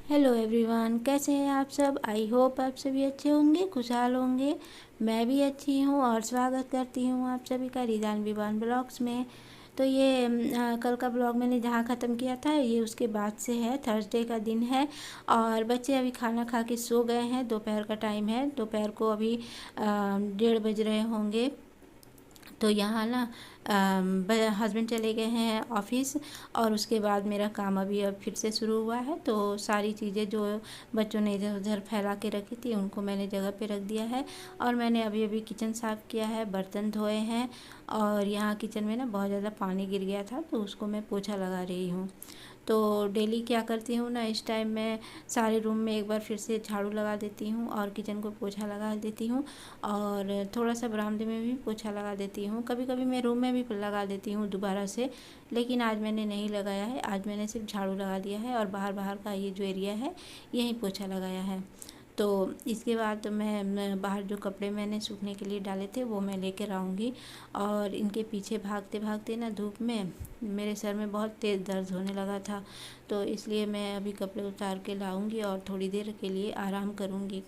Hello everyone, कैसे हैं आप सब। आई होप आप सभी अच्छे होंगे, खुशहाल होंगे। मैं भी अच्छी हूँ और स्वागत करती हूँ आप सभी का रिदान विवान ब्लॉग्स में। तो ये कल का ब्लॉग मैंने जहाँ ख़त्म किया था ये उसके बाद से है। थर्सडे का दिन है और बच्चे अभी खाना खा के सो गए हैं। दोपहर का टाइम है, दोपहर को अभी 1:30 बज रहे होंगे। तो यहाँ ना हस्बैंड चले गए हैं ऑफिस और उसके बाद मेरा काम अभी अब फिर से शुरू हुआ है। तो सारी चीज़ें जो बच्चों ने इधर उधर फैला के रखी थी उनको मैंने जगह पे रख दिया है। और मैंने अभी अभी किचन साफ़ किया है, बर्तन धोए हैं। और यहाँ किचन में ना बहुत ज़्यादा पानी गिर गया था तो उसको मैं पोछा लगा रही हूँ। तो डेली क्या करती हूँ ना, इस टाइम मैं सारे रूम में एक बार फिर से झाड़ू लगा देती हूँ और किचन को पोछा लगा देती हूँ। और थोड़ा सा बरामदे में भी पोछा लगा देती हूँ। कभी कभी मैं रूम में भी लगा देती हूँ दोबारा से, लेकिन आज मैंने नहीं लगाया है। आज मैंने सिर्फ झाड़ू लगा दिया है और बाहर बाहर का ये जो एरिया है यहीं पोछा लगाया है। तो इसके बाद मैं बाहर जो कपड़े मैंने सूखने के लिए डाले थे वो मैं लेकर आऊँगी। और इनके पीछे भागते भागते ना धूप में मेरे सर में बहुत तेज़ दर्द होने लगा था। तो इसलिए मैं अभी कपड़े उतार के लाऊंगी और थोड़ी देर के लिए आराम करूंगी।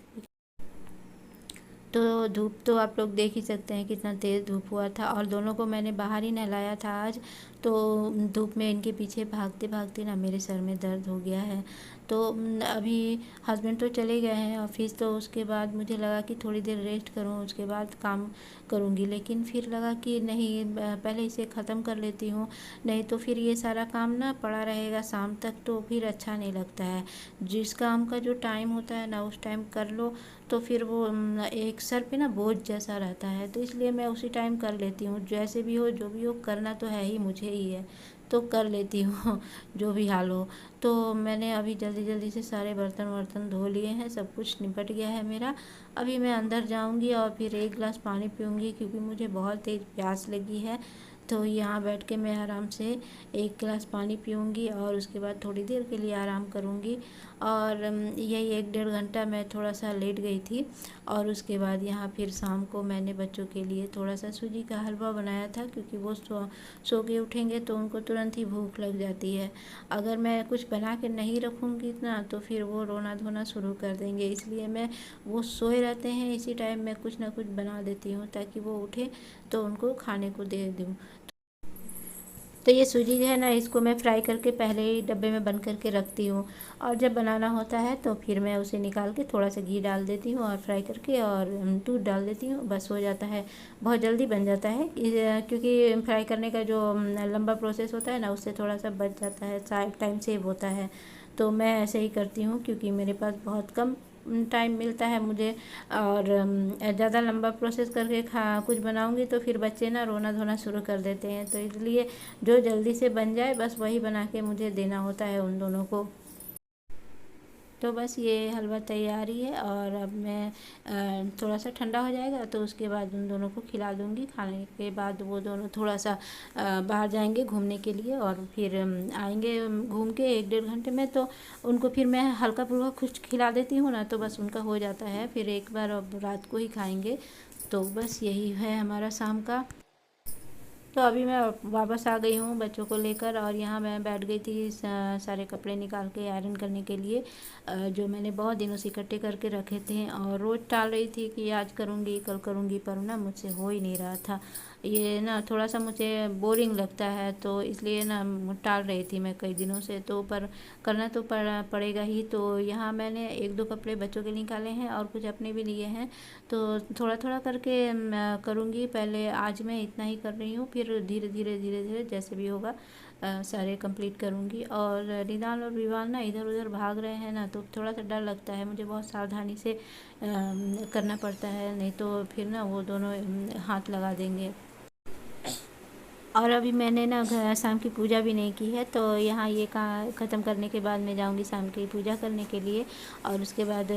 तो धूप तो आप लोग देख ही सकते हैं कितना तेज़ धूप हुआ था और दोनों को मैंने बाहर ही नहलाया था आज। तो धूप में इनके पीछे भागते भागते ना मेरे सर में दर्द हो गया है। तो अभी हस्बैंड तो चले गए हैं ऑफिस, तो उसके बाद मुझे लगा कि थोड़ी देर रेस्ट करूं उसके बाद काम करूंगी। लेकिन फिर लगा कि नहीं, पहले इसे ख़त्म कर लेती हूँ, नहीं तो फिर ये सारा काम ना पड़ा रहेगा शाम तक तो फिर अच्छा नहीं लगता है। जिस काम का जो टाइम होता है ना उस टाइम कर लो तो फिर वो एक सर पे ना बोझ जैसा रहता है। तो इसलिए मैं उसी टाइम कर लेती हूँ, जैसे भी हो जो भी हो करना तो है ही, मुझे ही है तो कर लेती हूँ जो भी हाल हो। तो मैंने अभी जल्दी जल्दी से सारे बर्तन वर्तन धो लिए हैं, सब कुछ निपट गया है मेरा। अभी मैं अंदर जाऊँगी और फिर एक गिलास पानी पीऊँगी क्योंकि मुझे बहुत तेज़ प्यास लगी है। तो यहाँ बैठ के मैं आराम से एक गिलास पानी पीऊँगी और उसके बाद थोड़ी देर के लिए आराम करूँगी। और यही 1 डेढ़ घंटा मैं थोड़ा सा लेट गई थी। और उसके बाद यहाँ फिर शाम को मैंने बच्चों के लिए थोड़ा सा सूजी का हलवा बनाया था क्योंकि वो सो के उठेंगे तो उनको तुरंत ही भूख लग जाती है। अगर मैं कुछ बना के नहीं रखूँगी इतना तो फिर वो रोना धोना शुरू कर देंगे, इसलिए मैं वो सोए रहते हैं इसी टाइम मैं कुछ ना कुछ बना देती हूँ ताकि वो उठे तो उनको खाने को दे दूँ। तो ये सूजी जो है ना इसको मैं फ्राई करके पहले ही डब्बे में बंद करके रखती हूँ। और जब बनाना होता है तो फिर मैं उसे निकाल के थोड़ा सा घी डाल देती हूँ और फ्राई करके और दूध डाल देती हूँ, बस हो जाता है। बहुत जल्दी बन जाता है क्योंकि फ्राई करने का जो लंबा प्रोसेस होता है ना उससे थोड़ा सा बच जाता है, टाइम सेव होता है। तो मैं ऐसे ही करती हूँ क्योंकि मेरे पास बहुत कम टाइम मिलता है मुझे। और ज़्यादा लंबा प्रोसेस करके खा कुछ बनाऊंगी तो फिर बच्चे ना रोना धोना शुरू कर देते हैं, तो इसलिए जो जल्दी से बन जाए बस वही बना के मुझे देना होता है उन दोनों को। तो बस ये हलवा तैयार ही है और अब मैं थोड़ा सा ठंडा हो जाएगा तो उसके बाद उन दोनों को खिला दूँगी। खाने के बाद वो दोनों थोड़ा सा बाहर जाएंगे घूमने के लिए और फिर आएंगे घूम के 1 डेढ़ घंटे में। तो उनको फिर मैं हल्का फुल्का कुछ खिला देती हूँ ना तो बस उनका हो जाता है, फिर एक बार अब रात को ही खाएंगे। तो बस यही है हमारा शाम का। तो अभी मैं वापस आ गई हूँ बच्चों को लेकर और यहाँ मैं बैठ गई थी सारे कपड़े निकाल के आयरन करने के लिए, जो मैंने बहुत दिनों से इकट्ठे करके रखे थे और रोज़ टाल रही थी कि आज करूँगी कल करूँगी, पर ना मुझसे हो ही नहीं रहा था। ये ना थोड़ा सा मुझे बोरिंग लगता है तो इसलिए ना टाल रही थी मैं कई दिनों से, तो पर करना तो पड़ेगा ही। तो यहाँ मैंने एक दो कपड़े बच्चों के निकाले हैं और कुछ अपने भी लिए हैं। तो थोड़ा थोड़ा करके करूँगी, पहले आज मैं इतना ही कर रही हूँ, फिर धीरे धीरे धीरे धीरे जैसे भी होगा सारे कंप्लीट करूँगी। और रिदान और विवान ना इधर उधर भाग रहे हैं ना तो थोड़ा सा डर लगता है मुझे, बहुत सावधानी से करना पड़ता है, नहीं तो फिर ना वो दोनों हाथ लगा देंगे। और अभी मैंने ना शाम की पूजा भी नहीं की है, तो यहाँ ये का ख़त्म करने के बाद मैं जाऊँगी शाम की पूजा करने के लिए। और उसके बाद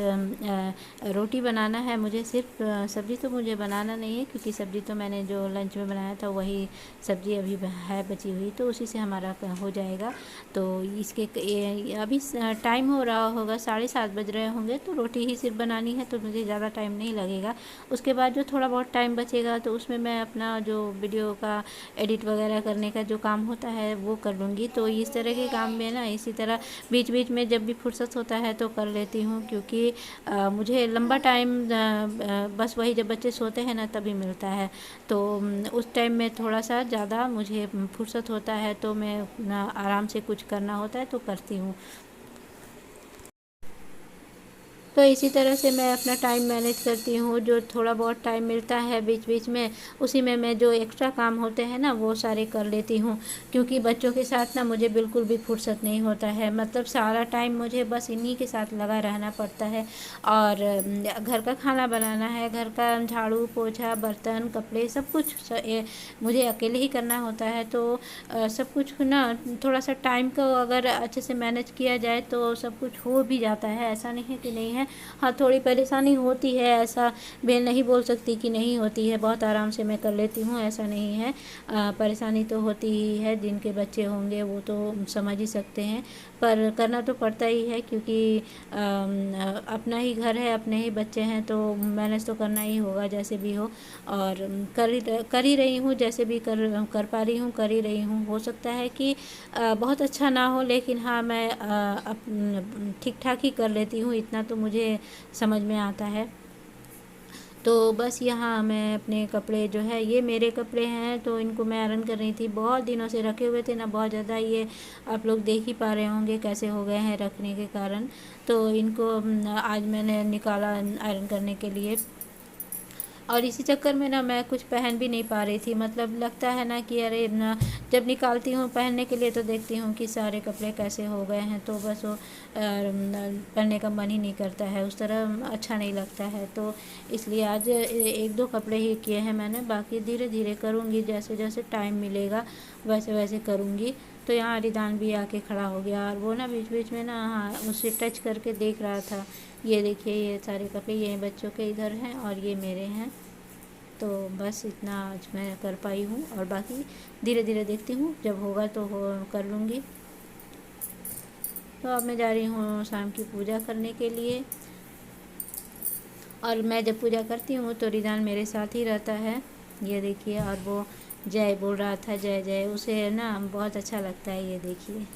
रोटी बनाना है मुझे, सिर्फ सब्ज़ी तो मुझे बनाना नहीं है क्योंकि सब्ज़ी तो मैंने जो लंच में बनाया था वही सब्ज़ी अभी है बची हुई, तो उसी से हमारा हो जाएगा। तो इसके अभी टाइम हो रहा होगा 7:30 बज रहे होंगे, तो रोटी ही सिर्फ बनानी है तो मुझे ज़्यादा टाइम नहीं लगेगा। उसके बाद जो थोड़ा बहुत टाइम बचेगा तो उसमें मैं अपना जो वीडियो का एडिट वगैरह करने का जो काम होता है वो कर लूँगी। तो इस तरह के काम में ना इसी तरह बीच बीच में जब भी फुर्सत होता है तो कर लेती हूँ, क्योंकि मुझे लंबा टाइम बस वही जब बच्चे सोते हैं ना तभी मिलता है। तो उस टाइम में थोड़ा सा ज़्यादा मुझे फुर्सत होता है तो मैं आराम से कुछ करना होता है तो करती हूँ। तो इसी तरह से मैं अपना टाइम मैनेज करती हूँ। जो थोड़ा बहुत टाइम मिलता है बीच बीच में, उसी में मैं जो एक्स्ट्रा काम होते हैं ना वो सारे कर लेती हूँ, क्योंकि बच्चों के साथ ना मुझे बिल्कुल भी फुर्सत नहीं होता है। मतलब सारा टाइम मुझे बस इन्हीं के साथ लगा रहना पड़ता है। और घर का खाना बनाना है, घर का झाड़ू पोछा बर्तन कपड़े सब कुछ मुझे अकेले ही करना होता है। तो सब कुछ ना थोड़ा सा टाइम को अगर अच्छे से मैनेज किया जाए तो सब कुछ हो भी जाता है, ऐसा नहीं है कि नहीं है। हाँ, थोड़ी परेशानी होती है, ऐसा मैं नहीं बोल सकती कि नहीं होती है, बहुत आराम से मैं कर लेती हूँ, ऐसा नहीं है। परेशानी तो होती ही है, जिनके बच्चे होंगे वो तो समझ ही सकते हैं, पर करना तो पड़ता ही है, क्योंकि अपना ही घर है, अपने ही बच्चे हैं, तो मैनेज तो करना ही होगा जैसे भी हो। और कर ही रही हूँ, जैसे भी कर पा रही हूँ कर ही रही हूँ। हो सकता है कि बहुत अच्छा ना हो, लेकिन हाँ मैं ठीक ठाक ही कर लेती हूँ, इतना तो मुझे समझ में आता है। तो बस यहाँ मैं अपने कपड़े जो है, ये मेरे कपड़े हैं तो इनको मैं आयरन कर रही थी। बहुत दिनों से रखे हुए थे ना, बहुत ज़्यादा, ये आप लोग देख ही पा रहे होंगे कैसे हो गए हैं रखने के कारण। तो इनको आज मैंने निकाला आयरन करने के लिए। और इसी चक्कर में ना मैं कुछ पहन भी नहीं पा रही थी। मतलब लगता है ना कि अरे ना, जब निकालती हूँ पहनने के लिए तो देखती हूँ कि सारे कपड़े कैसे हो गए हैं, तो बस वो पहनने का मन ही नहीं करता है, उस तरह अच्छा नहीं लगता है। तो इसलिए आज एक दो कपड़े ही किए हैं मैंने, बाकी धीरे धीरे करूँगी, जैसे जैसे टाइम मिलेगा वैसे वैसे करूँगी। तो यहाँ रिदान भी आके खड़ा हो गया, और वो ना बीच बीच में ना, हाँ, उसे टच करके देख रहा था। ये देखिए, ये सारे कपड़े ये बच्चों के इधर हैं और ये मेरे हैं। तो बस इतना आज मैं कर पाई हूँ, और बाकी धीरे धीरे देखती हूँ, जब होगा तो कर लूँगी। तो अब मैं जा रही हूँ शाम की पूजा करने के लिए। और मैं जब पूजा करती हूँ तो रिदान मेरे साथ ही रहता है, ये देखिए। और वो जय बोल रहा था, जय जय, उसे ना बहुत अच्छा लगता है, ये देखिए।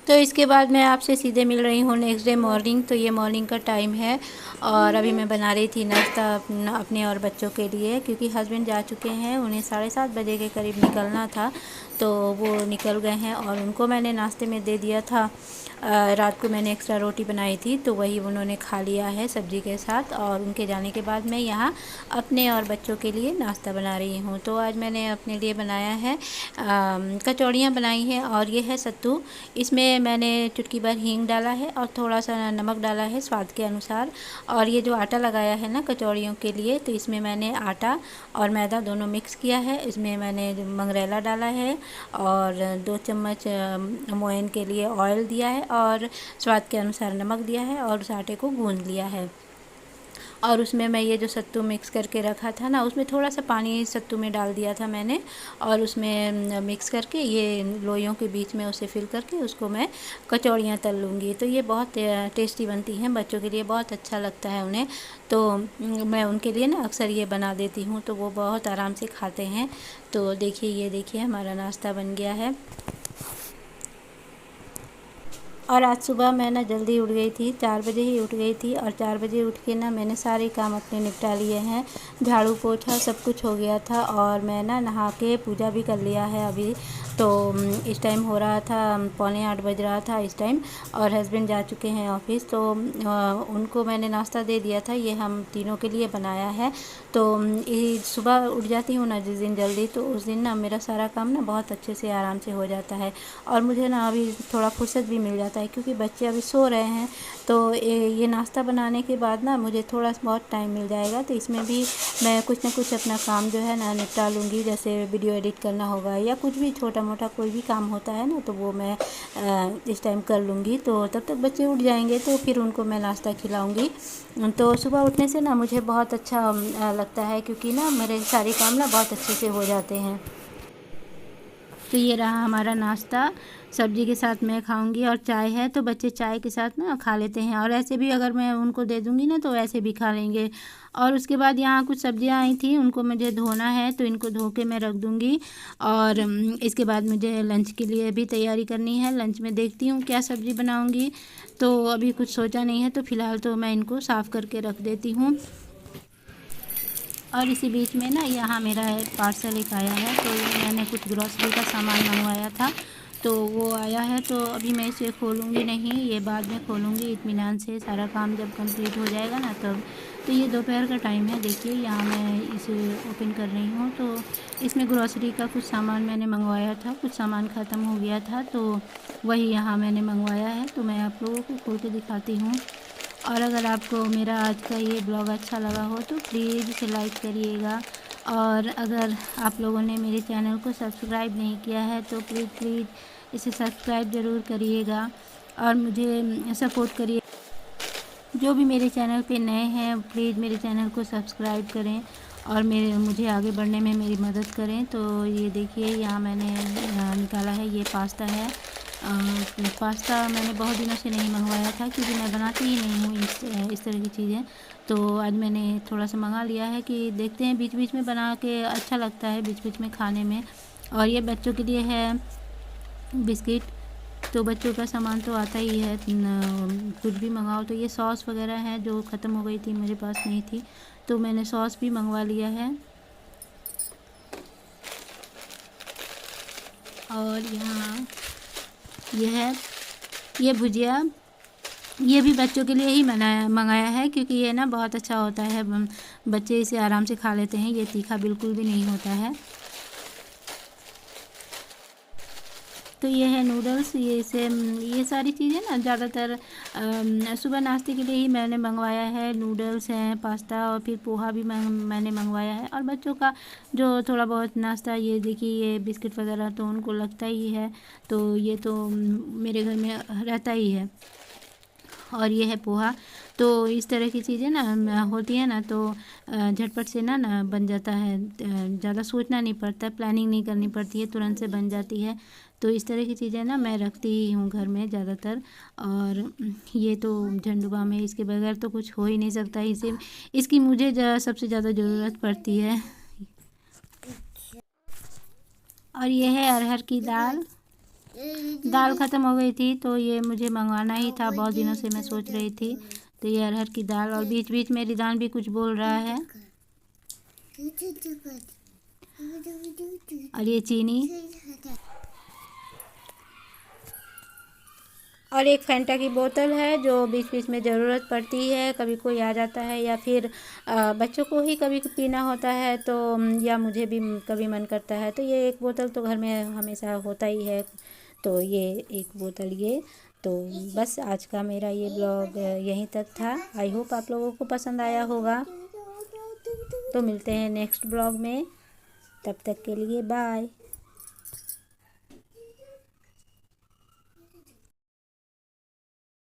तो इसके बाद मैं आपसे सीधे मिल रही हूँ नेक्स्ट डे मॉर्निंग। तो ये मॉर्निंग का टाइम है, और अभी मैं बना रही थी नाश्ता अपने और बच्चों के लिए, क्योंकि हस्बैंड जा चुके हैं, उन्हें 7:30 बजे के करीब निकलना था, तो वो निकल गए हैं। और उनको मैंने नाश्ते में दे दिया था, रात को मैंने एक्स्ट्रा रोटी बनाई थी तो वही उन्होंने खा लिया है सब्ज़ी के साथ। और उनके जाने के बाद मैं यहाँ अपने और बच्चों के लिए नाश्ता बना रही हूँ। तो आज मैंने अपने लिए बनाया है, कचौड़ियाँ बनाई हैं, और ये है सत्तू। इसमें मैंने चुटकी भर हींग डाला है और थोड़ा सा नमक डाला है स्वाद के अनुसार। और ये जो आटा लगाया है ना कचौड़ियों के लिए, तो इसमें मैंने आटा और मैदा दोनों मिक्स किया है। इसमें मैंने मंगरेला डाला है, और 2 चम्मच मोयन के लिए ऑयल दिया है, और स्वाद के अनुसार नमक दिया है, और उस आटे को गूंद लिया है। और उसमें मैं ये जो सत्तू मिक्स करके रखा था ना, उसमें थोड़ा सा पानी सत्तू में डाल दिया था मैंने, और उसमें मिक्स करके ये लोइयों के बीच में उसे फिल करके उसको मैं कचौड़ियाँ तल लूँगी। तो ये बहुत टेस्टी बनती हैं, बच्चों के लिए बहुत अच्छा लगता है उन्हें। तो मैं उनके लिए ना अक्सर ये बना देती हूँ, तो वो बहुत आराम से खाते हैं। तो देखिए, ये देखिए हमारा नाश्ता बन गया है। और आज सुबह मैं ना जल्दी उठ गई थी, 4 बजे ही उठ गई थी, और 4 बजे उठ के ना मैंने सारे काम अपने निपटा लिए हैं। झाड़ू पोछा सब कुछ हो गया था, और मैं ना नहा के पूजा भी कर लिया है अभी। तो इस टाइम हो रहा था 7:45 बज रहा था इस टाइम, और हस्बैंड जा चुके हैं ऑफिस। तो उनको मैंने नाश्ता दे दिया था, ये हम तीनों के लिए बनाया है। तो सुबह उठ जाती हूँ ना जिस दिन जल्दी, तो उस दिन ना मेरा सारा काम ना बहुत अच्छे से आराम से हो जाता है। और मुझे ना अभी थोड़ा फुर्सत भी मिल जाता है, क्योंकि बच्चे अभी सो रहे हैं। तो ये नाश्ता बनाने के बाद ना मुझे थोड़ा बहुत टाइम मिल जाएगा, तो इसमें भी मैं कुछ ना कुछ अपना काम जो है ना निपटा लूँगी। जैसे वीडियो एडिट करना होगा, या कुछ भी छोटा मोटा कोई भी काम होता है ना, तो वो मैं इस टाइम कर लूँगी। तो तब तक बच्चे उठ जाएंगे, तो फिर उनको मैं नाश्ता खिलाऊँगी। तो सुबह उठने से ना मुझे बहुत अच्छा लगता है, क्योंकि ना मेरे सारे काम ना बहुत अच्छे से हो जाते हैं। तो ये रहा हमारा नाश्ता। सब्जी के साथ मैं खाऊंगी और चाय है तो बच्चे चाय के साथ ना खा लेते हैं, और ऐसे भी अगर मैं उनको दे दूंगी ना तो ऐसे भी खा लेंगे। और उसके बाद यहाँ कुछ सब्जियाँ आई थी, उनको मुझे धोना है तो इनको धो के मैं रख दूंगी। और इसके बाद मुझे लंच के लिए भी तैयारी करनी है। लंच में देखती हूँ क्या सब्ज़ी बनाऊँगी, तो अभी कुछ सोचा नहीं है, तो फ़िलहाल तो मैं इनको साफ़ करके रख देती हूँ। और इसी बीच में ना यहाँ मेरा पार्सल एक आया है, तो ये मैंने कुछ ग्रॉसरी का सामान मंगवाया था, तो वो आया है। तो अभी मैं इसे खोलूँगी नहीं, ये बाद में खोलूँगी इत्मीनान से, सारा काम जब कंप्लीट हो जाएगा ना तब। तो ये दोपहर का टाइम है, देखिए यहाँ मैं इसे ओपन कर रही हूँ। तो इसमें ग्रॉसरी का कुछ सामान मैंने मंगवाया था, कुछ सामान ख़त्म हो गया था, तो वही यहाँ मैंने मंगवाया है। तो मैं आप लोगों को खोल के दिखाती हूँ। और अगर आपको मेरा आज का ये ब्लॉग अच्छा लगा हो तो प्लीज़ इसे लाइक करिएगा। और अगर आप लोगों ने मेरे चैनल को सब्सक्राइब नहीं किया है तो प्लीज़ इसे सब्सक्राइब ज़रूर करिएगा और मुझे सपोर्ट करिए। जो भी मेरे चैनल पे नए हैं प्लीज़ मेरे चैनल को सब्सक्राइब करें और मुझे आगे बढ़ने में मेरी मदद करें। तो ये देखिए यहाँ मैंने निकाला है, ये पास्ता है। पास्ता मैंने बहुत दिनों से नहीं मंगवाया था क्योंकि मैं बनाती ही नहीं हूँ इस तरह की चीज़ें। तो आज मैंने थोड़ा सा मंगा लिया है कि देखते हैं, बीच बीच में बना के अच्छा लगता है बीच बीच में खाने में। और ये बच्चों के लिए है बिस्किट, तो बच्चों का सामान तो आता ही है, कुछ भी मंगाओ। तो ये सॉस वगैरह है जो ख़त्म हो गई थी, मेरे पास नहीं थी, तो मैंने सॉस भी मंगवा लिया है। और यहाँ ये है, ये भुजिया, ये भी बच्चों के लिए ही मंगाया है क्योंकि ये ना बहुत अच्छा होता है, बच्चे इसे आराम से खा लेते हैं, ये तीखा बिल्कुल भी नहीं होता है। तो ये है नूडल्स, ये सारी चीज़ें ना ज़्यादातर सुबह नाश्ते के लिए ही मैंने मंगवाया है। नूडल्स हैं, पास्ता और फिर पोहा भी मैंने मंगवाया है। और बच्चों का जो थोड़ा बहुत नाश्ता, ये देखिए ये बिस्किट वगैरह तो उनको लगता ही है, तो ये तो मेरे घर में रहता ही है। और ये है पोहा। तो इस तरह की चीज़ें ना होती है ना तो झटपट से ना बन जाता है, ज़्यादा सोचना नहीं पड़ता, प्लानिंग नहीं करनी पड़ती है, तुरंत से बन जाती है। तो इस तरह की चीज़ें ना मैं रखती ही हूँ घर में ज़्यादातर। और ये तो झंडुबाम है, इसके बगैर तो कुछ हो ही नहीं सकता, इसे इसकी मुझे सबसे ज़्यादा ज़रूरत पड़ती है। और ये है अरहर की दाल, दाल ख़त्म हो गई थी तो ये मुझे मंगवाना ही था, बहुत दिनों से मैं सोच रही थी। तो ये अरहर की दाल, और बीच बीच में रिदान भी कुछ बोल रहा है। और ये चीनी, और एक फैंटा की बोतल है जो बीच बीच में ज़रूरत पड़ती है, कभी कोई आ जाता है या फिर बच्चों को ही कभी पीना होता है, तो या मुझे भी कभी मन करता है, तो ये एक बोतल तो घर में हमेशा होता ही है। तो ये एक बोतल ये। तो बस आज का मेरा ये ब्लॉग यहीं तक था। आई होप आप लोगों को पसंद आया होगा। तो मिलते हैं नेक्स्ट ब्लॉग में, तब तक के लिए बाय।